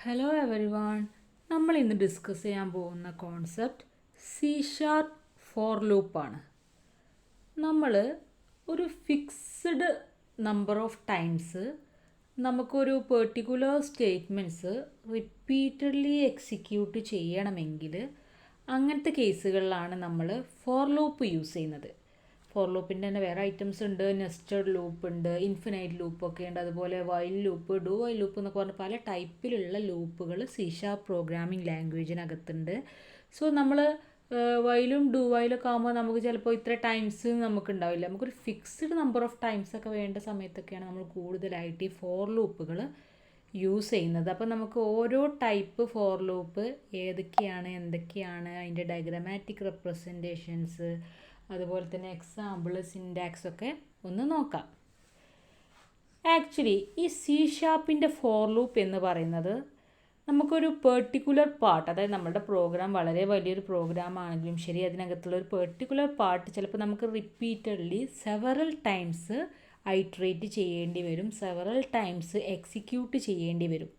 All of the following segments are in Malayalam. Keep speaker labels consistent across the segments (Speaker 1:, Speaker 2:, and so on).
Speaker 1: Hello everyone. നമ്മൾ ഇന്ന് ഡിസ്കസ് ചെയ്യാൻ പോകുന്ന കോൺസെപ്റ്റ് C# ഫോർ ലൂപ്പാണ്. നമ്മൾ ഒരു ഫിക്സ്ഡ് നമ്പർ ഓഫ് ടൈംസ് നമുക്കൊരു പെർട്ടിക്കുലർ സ്റ്റേറ്റ്മെൻറ്റ്സ് റിപ്പീറ്റഡ്ലി എക്സിക്യൂട്ട് ചെയ്യണമെങ്കിൽ അങ്ങനത്തെ കേസുകളിലാണ് നമ്മൾ ഫോർ ലൂപ്പ് യൂസ് ചെയ്യുന്നത്. ഫോർ ലൂപ്പിൻ്റെ തന്നെ വേറെ ഐറ്റംസ് ഉണ്ട്. നെസ്റ്റഡ് ലൂപ്പ് ഉണ്ട്, ഇൻഫിനൈറ്റ് ലൂപ്പൊക്കെ ഉണ്ട്, അതുപോലെ while loop, do while loop എന്നൊക്കെ പറഞ്ഞ പല ടൈപ്പിലുള്ള ലൂപ്പുകൾ C# പ്രോഗ്രാമിംഗ് ലാംഗ്വേജിനകത്തുണ്ട്. സോ നമ്മൾ വൈലും ഡു വൈലൊക്കെ ആകുമ്പോൾ നമുക്ക് ചിലപ്പോൾ ഇത്ര ടൈംസ് നമുക്ക് ഉണ്ടാവില്ല. നമുക്കൊരു ഫിക്സ്ഡ് നമ്പർ ഓഫ് ടൈംസ് ഒക്കെ വേണ്ട സമയത്തൊക്കെയാണ് നമ്മൾ കൂടുതലായിട്ട് ഈ ഫോർ ലൂപ്പുകൾ യൂസ് ചെയ്യുന്നത്. അപ്പോൾ നമുക്ക് ഓരോ ടൈപ്പ് ഫോർ ലൂപ്പ് ഏതൊക്കെയാണ്, എന്തൊക്കെയാണ്, അതിൻ്റെ ഡയഗ്രമാറ്റിക് റെപ്രസെൻറ്റേഷൻസ്, അതുപോലെ തന്നെ എക്സാമ്പിൾ, സിൻറ്റാക്സ് ഒക്കെ ഒന്ന് നോക്കാം. ആക്ച്വലി ഈ C# ഫോർ ലൂപ്പ് എന്ന് പറയുന്നത് നമുക്കൊരു പെർട്ടിക്കുലർ പാർട്ട്, അതായത് നമ്മുടെ പ്രോഗ്രാം വളരെ വലിയൊരു പ്രോഗ്രാം ആണെങ്കിലും ശരി, അതിനകത്തുള്ള ഒരു പെർട്ടിക്കുലർ പാർട്ട് ചിലപ്പോൾ നമുക്ക് റിപ്പീറ്റഡ്ലി സെവറൽ ടൈംസ് ഐട്രേറ്റ് ചെയ്യേണ്ടി വരും, സെവറൽ ടൈംസ് എക്സിക്യൂട്ട് ചെയ്യേണ്ടി വരും.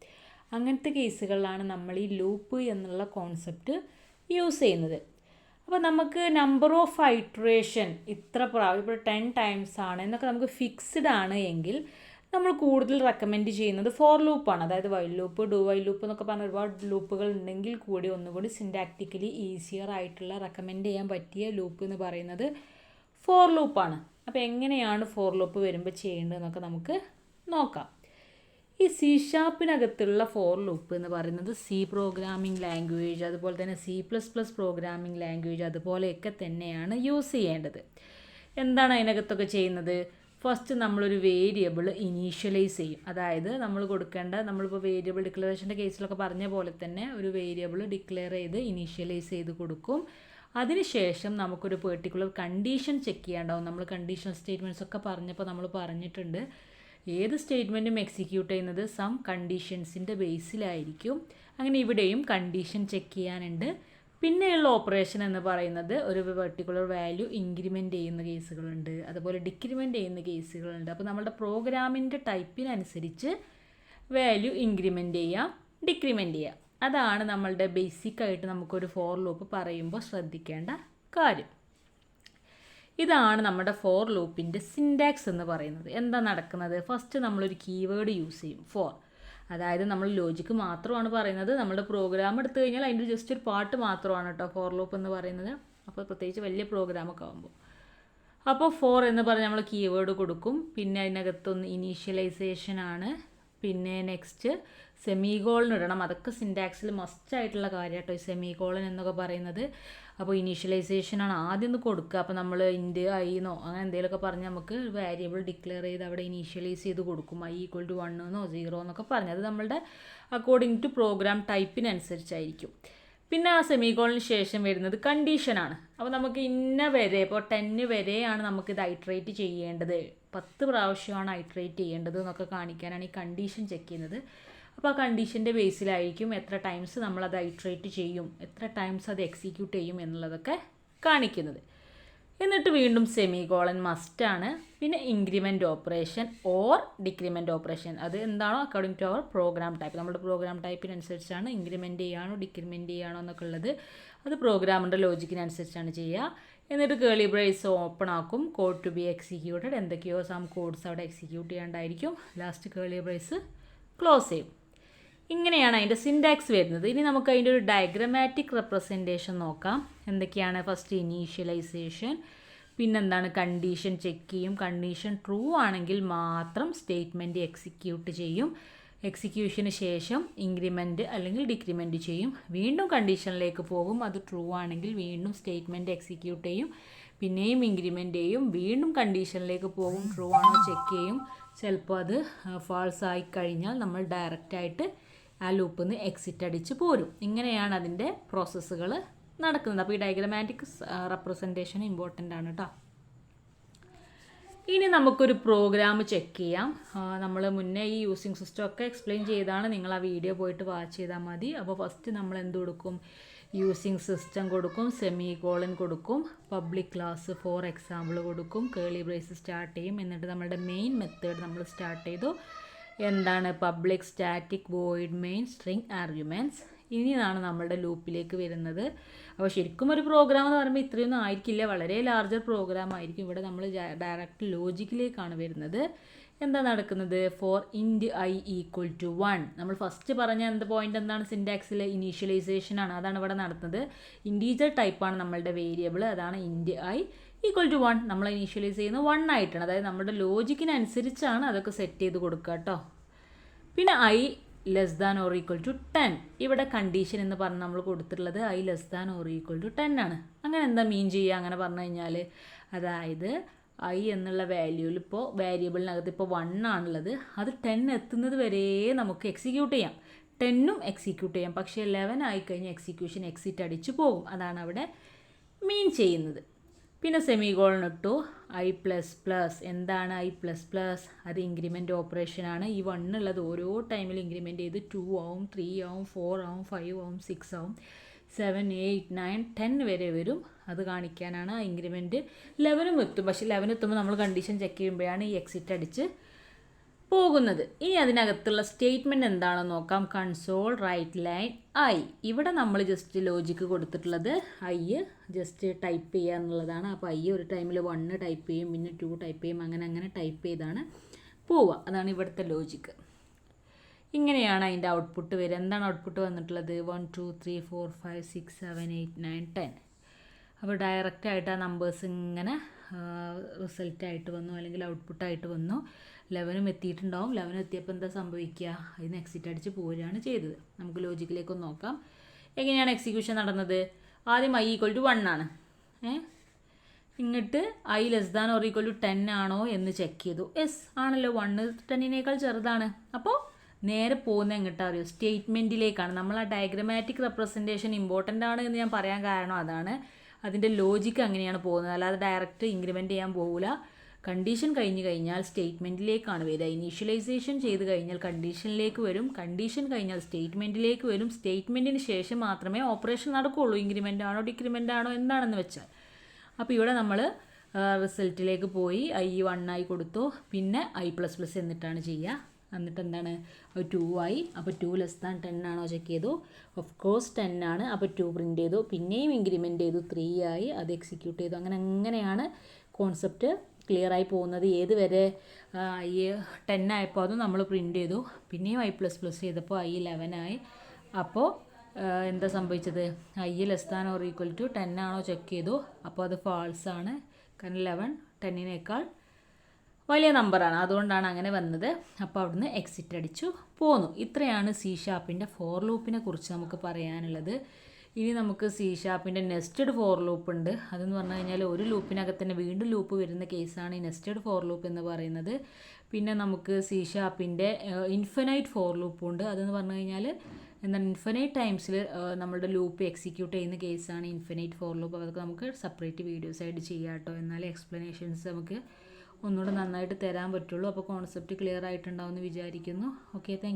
Speaker 1: അങ്ങനത്തെ കേസുകളിലാണ് നമ്മൾ ഈ ലൂപ്പ് എന്നുള്ള കോൺസെപ്റ്റ് യൂസ് ചെയ്യുന്നത്. അപ്പോൾ നമുക്ക് നമ്പർ ഓഫ് ഐട്രേഷൻ ഇത്ര ഇപ്പോൾ 10 ടൈംസ് ആണ് എന്നൊക്കെ നമുക്ക് ഫിക്സ്ഡ് ആണ് എങ്കിൽ നമ്മൾ കൂടുതൽ റെക്കമെൻഡ് ചെയ്യുന്നത് ഫോർ ലൂപ്പാണ്. അതായത് while loop, do while loop എന്നൊക്കെ പറഞ്ഞ ഒരുപാട് ലൂപ്പുകൾ ഉണ്ടെങ്കിൽ കൂടി ഒന്നുകൂടി സിൻറ്റാക്റ്റിക്കലി ഈസിയർ ആയിട്ടുള്ള റെക്കമെൻഡ് ചെയ്യാൻ പറ്റിയ ലൂപ്പ് എന്ന് പറയുന്നത് ഫോർ ലൂപ്പാണ്. അപ്പോൾ എങ്ങനെയാണ് ഫോർ ലൂപ്പ് വരുമ്പോൾ ചെയ്യേണ്ടതെന്നൊക്കെ നമുക്ക് നോക്കാം. ഈ C# ഫോർ ലൂപ്പ് എന്ന് പറയുന്നത് C പ്രോഗ്രാമിംഗ് ലാംഗ്വേജ്, അതുപോലെ തന്നെ C++ പ്രോഗ്രാമിംഗ് ലാംഗ്വേജ് അതുപോലെയൊക്കെ തന്നെയാണ് യൂസ് ചെയ്യേണ്ടത്. എന്താണ് അതിനകത്തൊക്കെ ചെയ്യുന്നത്? ഫസ്റ്റ് നമ്മളൊരു വേരിയബിൾ ഇനീഷ്യലൈസ് ചെയ്യും. അതായത് നമ്മൾ കൊടുക്കേണ്ട, നമ്മളിപ്പോൾ വേരിയബിൾ ഡിക്ലറേഷൻ്റെ കേസിലൊക്കെ പറഞ്ഞ പോലെ തന്നെ ഒരു വേരിയബിൾ ഡിക്ലെയർ ചെയ്ത് ഇനീഷ്യലൈസ് ചെയ്ത് കൊടുക്കും. അതിനുശേഷം നമുക്കൊരു പെർട്ടിക്കുലർ കണ്ടീഷൻ ചെക്ക് ചെയ്യാണ്ടാവും. നമ്മൾ കണ്ടീഷണൽ സ്റ്റേറ്റ്മെൻറ്റ്സ് ഒക്കെ പറഞ്ഞപ്പോൾ നമ്മൾ പറഞ്ഞിട്ടുണ്ട്, ഏത് സ്റ്റേറ്റ്മെൻറ്റും എക്സിക്യൂട്ട് ചെയ്യുന്നത് സം കണ്ടീഷൻസിൻ്റെ ബേസിലായിരിക്കും. അങ്ങനെ ഇവിടെയും കണ്ടീഷൻ ചെക്ക് ചെയ്യാനുണ്ട്. പിന്നെയുള്ള ഓപ്പറേഷൻ എന്ന് പറയുന്നത് ഒരു പെർട്ടിക്കുലർ വാല്യൂ ഇൻക്രിമെൻറ്റ് ചെയ്യുന്ന കേസുകളുണ്ട്, അതുപോലെ ഡിക്രിമെൻറ്റ് ചെയ്യുന്ന കേസുകളുണ്ട്. അപ്പോൾ നമ്മുടെ പ്രോഗ്രാമിൻ്റെ ടൈപ്പിനനുസരിച്ച് വാല്യൂ ഇൻക്രിമെൻറ്റ് ചെയ്യാം, ഡിക്രിമെൻറ്റ് ചെയ്യാം. അതാണ് നമ്മളുടെ ബേസിക്കായിട്ട് നമുക്കൊരു ഫോർ ലൂപ്പ് പറയുമ്പോൾ ശ്രദ്ധിക്കേണ്ട കാര്യം. ഇതാണ് നമ്മുടെ ഫോർ ലൂപ്പിൻ്റെ സിൻറ്റാക്സ് എന്ന് പറയുന്നത്. എന്താ നടക്കുന്നത്? ഫസ്റ്റ് നമ്മളൊരു കീവേഡ് യൂസ് ചെയ്യും, ഫോർ. അതായത് നമ്മൾ ലോജിക്ക് മാത്രമാണ് പറയുന്നത്. നമ്മുടെ പ്രോഗ്രാം എടുത്തു കഴിഞ്ഞാൽ അതിൻ്റെ ജസ്റ്റ് ഒരു പാർട്ട് മാത്രമാണ് കേട്ടോ ഫോർ ലൂപ്പ് എന്ന് പറയുന്നത്. അപ്പോൾ പ്രത്യേകിച്ച് വലിയ പ്രോഗ്രാമൊക്കെ ആകുമ്പോൾ. അപ്പോൾ ഫോർ എന്ന് പറഞ്ഞ് നമ്മൾ കീവേഡ് കൊടുക്കും. പിന്നെ അതിനകത്തൊന്ന് ഇനീഷ്യലൈസേഷൻ ആണ്. പിന്നെ നെക്സ്റ്റ് സെമികോളൻ ഇടണം. അതൊക്കെ സിൻറ്റാക്സിൽ മസ്റ്റായിട്ടുള്ള കാര്യം കേട്ടോ, ഈ സെമികോളൻ എന്നൊക്കെ പറയുന്നത്. അപ്പോൾ ഇനീഷ്യലൈസേഷനാണ് ആദ്യം ഒന്ന് കൊടുക്കുക. അപ്പോൾ നമ്മൾ ഇൻഡ് ഐ എന്നോ അങ്ങനെ എന്തെങ്കിലുമൊക്കെ പറഞ്ഞ് നമുക്ക് വേരിയബിൾ ഡിക്ലെയർ ചെയ്ത് അവിടെ ഇനീഷ്യലൈസ് ചെയ്ത് കൊടുക്കും. I = 1 എന്നോ 0 എന്നൊക്കെ പറഞ്ഞ്, അത് നമ്മളുടെ അക്കോർഡിംഗ് ടു പ്രോഗ്രാം ടൈപ്പിനനുസരിച്ചായിരിക്കും. പിന്നെ ആ സെമികോളിന് ശേഷം വരുന്നത് കണ്ടീഷനാണ്. അപ്പോൾ നമുക്ക് ഇന്ന വരെ, ഇപ്പോൾ 10 വരെയാണ് നമുക്കിത് ഐട്രേറ്റ് ചെയ്യേണ്ടത്, 10 പ്രാവശ്യമാണ് ഐട്രേറ്റ് ചെയ്യേണ്ടത് എന്നൊക്കെ കാണിക്കാനാണ് ഈ കണ്ടീഷൻ ചെക്ക് ചെയ്യുന്നത്. അപ്പോൾ ആ കണ്ടീഷൻ്റെ ബേസിലായിരിക്കും എത്ര ടൈംസ് നമ്മളത് ഐട്രേറ്റ് ചെയ്യും, എത്ര ടൈംസ് അത് എക്സിക്യൂട്ട് ചെയ്യും എന്നുള്ളതൊക്കെ കാണിക്കുന്നത്. എന്നിട്ട് വീണ്ടും സെമികോളൻ മസ്റ്റാണ്. പിന്നെ increment operation or decrement operation, അത് എന്താണോ അക്കോർഡിംഗ് ടു അവർ പ്രോഗ്രാം ടൈപ്പ്, നമ്മുടെ പ്രോഗ്രാം ടൈപ്പിനനുസരിച്ചാണ് ഇൻക്രിമെൻറ്റ് ചെയ്യാനോ ഡിക്രിമെൻറ്റ് ചെയ്യാനോ എന്നൊക്കെ ഉള്ളത്. അത് പ്രോഗ്രാമിൻ്റെ ലോജിക്കിനനുസരിച്ചാണ് ചെയ്യുക. എന്നിട്ട് കേളി ബ്രേസ് ഓപ്പൺ ആക്കും, കോഡ് ടു ബി എക്സിക്യൂട്ടഡ്, എന്തൊക്കെയോ സം കോഡ്സ് അവിടെ എക്സിക്യൂട്ട് ചെയ്യാണ്ടായിരിക്കും. ലാസ്റ്റ് കേളി ബ്രേസ് ക്ലോസ് ചെയ്യും. ഇങ്ങനെയാണ് അതിൻ്റെ സിൻറ്റാക്സ് വരുന്നത്. ഇനി നമുക്ക് അതിൻ്റെ ഒരു ഡയഗ്രമാറ്റിക് റെപ്രസെൻറ്റേഷൻ നോക്കാം. എന്തൊക്കെയാണ്? ഫസ്റ്റ് ഇനീഷ്യലൈസേഷൻ, പിന്നെന്താണ് കണ്ടീഷൻ ചെക്ക് ചെയ്യും. കണ്ടീഷൻ ട്രൂ ആണെങ്കിൽ മാത്രം സ്റ്റേറ്റ്മെൻറ്റ് എക്സിക്യൂട്ട് ചെയ്യും. എക്സിക്യൂഷന് ശേഷം ഇൻക്രിമെൻറ്റ് അല്ലെങ്കിൽ ഡിക്രിമെൻറ്റ് ചെയ്യും. വീണ്ടും കണ്ടീഷനിലേക്ക് പോകും, അത് ട്രൂ ആണെങ്കിൽ വീണ്ടും സ്റ്റേറ്റ്മെൻറ്റ് എക്സിക്യൂട്ട് ചെയ്യും. പിന്നെയും ഇൻക്രിമെൻറ്റ് ചെയ്യും, വീണ്ടും കണ്ടീഷനിലേക്ക് പോകും, ട്രൂ ആണോ ചെക്ക് ചെയ്യും. ചിലപ്പോൾ അത് ഫാൾസ് ആയി കഴിഞ്ഞാൽ നമ്മൾ ഡയറക്റ്റായിട്ട് ആ ലൂപ്പിൽ നിന്ന് എക്സിറ്റ് അടിച്ച് പോരും. ഇങ്ങനെയാണ് അതിൻ്റെ പ്രോസസ്സുകൾ നടക്കുന്നത്. അപ്പോൾ ഈ ഡയഗ്രമാറ്റിക് റെപ്രസെൻറ്റേഷൻ ഇമ്പോർട്ടൻ്റ് ആണ് കേട്ടോ. ഇനി നമുക്കൊരു പ്രോഗ്രാം ചെക്ക് ചെയ്യാം. നമ്മൾ മുന്നേ ഈ യൂസിങ് സിസ്റ്റം ഒക്കെ എക്സ്പ്ലെയിൻ ചെയ്താണ്, നിങ്ങൾ ആ വീഡിയോ പോയിട്ട് വാച്ച് ചെയ്താൽ മതി. അപ്പോൾ ഫസ്റ്റ് നമ്മൾ എന്ത് കൊടുക്കും? യൂസിങ് സിസ്റ്റം കൊടുക്കും, സെമികോളൻ കൊടുക്കും, പബ്ലിക് ക്ലാസ് ഫോർ എക്സാമ്പിൾ കൊടുക്കും, കേളി ബ്രേസ് സ്റ്റാർട്ട് ചെയ്യും. എന്നിട്ട് നമ്മളുടെ മെയിൻ മെത്തേഡ് നമ്മൾ സ്റ്റാർട്ട് ചെയ്തു. എന്താണ് public static void main string arguments. ഇനിയാണ് നമ്മളുടെ ലൂപ്പിലേക്ക് വരുന്നത്. അപ്പോൾ ശരിക്കും ഒരു പ്രോഗ്രാം എന്ന് പറയുമ്പോൾ ഇത്രയൊന്നും ആയിരിക്കില്ല, വളരെ ലാർജർ പ്രോഗ്രാം ആയിരിക്കും. ഇവിടെ നമ്മൾ ഡയറക്റ്റ് ലോജിക്കിലേക്കാണ് വരുന്നത്. എന്താ നടക്കുന്നത്? For int I equal to 1. നമ്മൾ ഫസ്റ്റ് പറഞ്ഞ പോയിന്റ് എന്താണ്? സിൻറ്റാക്സിൽ ഇനീഷ്യലൈസേഷൻ ആണ്. അതാണ് ഇവിടെ നടത്തുന്നത്. ഇൻറ്റീജർ ടൈപ്പാണ് നമ്മളുടെ വേരിയബിൾ, അതാണ് ഇൻറ്റ് ഐ ഈക്വൽ ടു 1. നമ്മൾ ഇനീഷ്യലൈസ് ചെയ്യുന്നത് 1 ആയിട്ടാണ്. അതായത് നമ്മുടെ ലോജിക്കിനനുസരിച്ചാണ് അതൊക്കെ സെറ്റ് ചെയ്ത് കൊടുക്കുക കേട്ടോ. പിന്നെ i less than or equal to 10. ഇവിടെ കണ്ടീഷൻ എന്ന് പറഞ്ഞ് നമ്മൾ കൊടുത്തിട്ടുള്ളത് i less than or equal to 10 ആണ്. അങ്ങനെ എന്താ മീൻ ചെയ്യുക? അങ്ങനെ പറഞ്ഞു കഴിഞ്ഞാൽ അതായത് ഐ എന്നുള്ള വാല്യൂവിൽ ഇപ്പോൾ വേരിയബിളിനകത്ത് ഇപ്പോൾ 1 ആണുള്ളത്, അത് 10 എത്തുന്നത് വരെ നമുക്ക് എക്സിക്യൂട്ട് ചെയ്യാം. 10ഉം എക്സിക്യൂട്ട് ചെയ്യാം. പക്ഷേ 11 ആയിക്കഴിഞ്ഞാൽ എക്സിക്യൂഷൻ എക്സിറ്റ് അടിച്ചു പോകും. അതാണ് അവിടെ മീൻ ചെയ്യുന്നത്. പിന്നെ സെമികോളൻ ഇട്ടു. I plus plus. എന്താണ് ഐ പ്ലസ് പ്ലസ്? അത് ഇൻക്രിമെൻ്റ് ഓപ്പറേഷനാണ്. ഈ 1 ഉള്ളത് ഓരോ ടൈമിൽ ഇൻക്രിമെൻ്റ് ചെയ്ത് 2 ആവും, 3 ആവും, 4 ആവും, 5 ആവും, 6 ആവും, 7, 8, 9, 10 വരെ വരും. അത് കാണിക്കാനാണ് ആ ഇൻക്രിമെൻറ്റ്. 11ഉം എത്തും. പക്ഷേ 11 എത്തുമ്പോൾ നമ്മൾ കണ്ടീഷൻ ചെക്ക് ചെയ്യുമ്പോഴാണ് ഈ എക്സിറ്റ് അടിച്ച് പോകുന്നത്. ഇനി അതിനകത്തുള്ള സ്റ്റേറ്റ്മെൻറ്റ് എന്താണെന്ന് നോക്കാം. Console write line i. ഇവിടെ നമ്മൾ ജസ്റ്റ് ലോജിക്ക് കൊടുത്തിട്ടുള്ളത് ഐ ജസ്റ്റ് ടൈപ്പ് ചെയ്യുക എന്നുള്ളതാണ്. അപ്പോൾ ഐ ഒരു ടൈമിൽ 1 ടൈപ്പ് ചെയ്യും, പിന്നെ 2 ടൈപ്പ് ചെയ്യും, അങ്ങനെ ടൈപ്പ് ചെയ്താണ് പോവുക. അതാണ് ഇവിടുത്തെ ലോജിക്ക്. ഇങ്ങനെയാണ് അതിൻ്റെ ഔട്ട്പുട്ട് വരിക. എന്താണ് ഔട്ട്പുട്ട് വന്നിട്ടുള്ളത്? 1 2 3 4 5 6 7 8 9 10. അപ്പോൾ ഡയറക്റ്റായിട്ട് ആ നമ്പേഴ്സ് ഇങ്ങനെ റിസൾട്ടായിട്ട് വന്നു, അല്ലെങ്കിൽ ഔട്ട്പുട്ടായിട്ട് വന്നു. 11ഉം എത്തിയിട്ടുണ്ടാവും. 11 എത്തിയപ്പോൾ എന്താ സംഭവിക്കുക? അതിന് എക്സിറ്റ് അടിച്ച് പോരുകയാണ് ചെയ്തത്. നമുക്ക് ലോജിക്കിലേക്കൊന്ന് നോക്കാം. എങ്ങനെയാണ് എക്സിക്യൂഷൻ നടന്നത്? ആദ്യം ഐ ഈക്വൽ ടു 1 ആണ്. ഇങ്ങോട്ട് i less than or equal to 10 ആണോ എന്ന് ചെക്ക് ചെയ്തു. യെസ് ആണല്ലോ, 1 10നേക്കാൾ ചെറുതാണ്. അപ്പോൾ നേരെ പോകുന്നത് എങ്ങോട്ടാണ് അറിയോ? സ്റ്റേറ്റ്മെൻറ്റിലേക്കാണ്. നമ്മൾ ആ ഡയഗ്രമാറ്റിക് റെപ്രസെൻറ്റേഷൻ ഇമ്പോർട്ടൻ്റ് ആണ് എന്ന് ഞാൻ പറയാൻ കാരണം അതാണ്. അതിൻ്റെ ലോജിക്ക് അങ്ങനെയാണ് പോകുന്നത്. അല്ലാതെ ഡയറക്റ്റ് ഇൻക്രിമെൻറ്റ് ചെയ്യാൻ പോകില്ല. കണ്ടീഷൻ കഴിഞ്ഞ് കഴിഞ്ഞാൽ സ്റ്റേറ്റ്മെൻറ്റിലേക്കാണ് വരിക. ഇനീഷ്യലൈസേഷൻ ചെയ്ത് കഴിഞ്ഞാൽ കണ്ടീഷനിലേക്ക് വരും. കണ്ടീഷൻ കഴിഞ്ഞാൽ സ്റ്റേറ്റ്മെൻറ്റിലേക്ക് വരും. സ്റ്റേറ്റ്മെൻറ്റിന് ശേഷം മാത്രമേ ഓപ്പറേഷൻ നടക്കുകയുള്ളൂ. ഇൻക്രിമെൻ്റ് ആണോ ഡിക്രിമെൻ്റ് ആണോ എന്താണെന്ന് വെച്ചാൽ. അപ്പോൾ ഇവിടെ നമ്മൾ റിസൾട്ടിലേക്ക് പോയി ഐ 1 ആയി കൊടുത്തു. പിന്നെ ഐ പ്ലസ് പ്ലസ് എന്നിട്ടാണ് ചെയ്യുക. എന്നിട്ട് എന്താണ്? 2 ആയി. അപ്പോൾ 2 ലെസ് ദാൻ 10 ആണോ ചെക്ക് ചെയ്തു. ഓഫ് കോഴ്സ് 10 ആണ്. അപ്പോൾ 2 പ്രിൻറ്റ് ചെയ്തു. പിന്നെയും ഇൻക്രിമെൻറ്റ് ചെയ്തു. 3 ആയി. അത് എക്സിക്യൂട്ട് ചെയ്തു. അങ്ങനെയാണ് കോൺസെപ്റ്റ് ക്ലിയർ ആയി പോകുന്നത്. ഏത് വരെ? ഐ 10 ആയപ്പോൾ അതും നമ്മൾ പ്രിൻറ്റ് ചെയ്തു. പിന്നെയും ഐ പ്ലസ് പ്ലസ് ചെയ്തപ്പോൾ ഐ 11 ആയി. അപ്പോൾ എന്താ സംഭവിച്ചത്? I less than or equal to 10 ആണോ ചെക്ക് ചെയ്തു. അപ്പോൾ അത് ഫാൾസ് ആണ്. കാരണം 11 10നേക്കാൾ വലിയ നമ്പറാണ്. അതുകൊണ്ടാണ് അങ്ങനെ വന്നത്. അപ്പോൾ അവിടുന്ന് എക്സിറ്റ് അടിച്ചു പോന്നു. ഇത്രയാണ് C# ഫോർ ലൂപ്പിനെ കുറിച്ച് നമുക്ക് പറയാനുള്ളത്. ഇനി നമുക്ക് C# നെസ്റ്റഡ് ഫോർ ലൂപ്പ് ഉണ്ട്. അതെന്ന് പറഞ്ഞു കഴിഞ്ഞാൽ ഒരു ലൂപ്പിനകത്ത് തന്നെ വീണ്ടും ലൂപ്പ് വരുന്ന കേസാണ് ഈ നെസ്റ്റഡ് ഫോർ ലൂപ്പ് എന്ന് പറയുന്നത്. പിന്നെ നമുക്ക് C# ഇൻഫിനൈറ്റ് ഫോർ ലൂപ്പും ഉണ്ട്. അതെന്ന് പറഞ്ഞു കഴിഞ്ഞാൽ എന്താണ്? ഇൻഫിനൈറ്റ് ടൈംസിൽ നമ്മളുടെ ലൂപ്പ് എക്സിക്യൂട്ട് ചെയ്യുന്ന കേസാണ് ഇൻഫിനൈറ്റ് ഫോർ ലൂപ്പ്. അതൊക്കെ നമുക്ക് സെപ്പറേറ്റ് വീഡിയോസ് ആയിട്ട് ചെയ്യാം കേട്ടോ. എന്നാലേ എക്സ്പ്ലനേഷൻസ് നമുക്ക് ഒന്നുകൂടെ നന്നായിട്ട് തരാൻ പറ്റുള്ളൂ. അപ്പോൾ കോൺസെപ്റ്റ് ക്ലിയർ ആയിട്ടുണ്ടാവുമെന്ന് വിചാരിക്കുന്നു. Okay, thank you.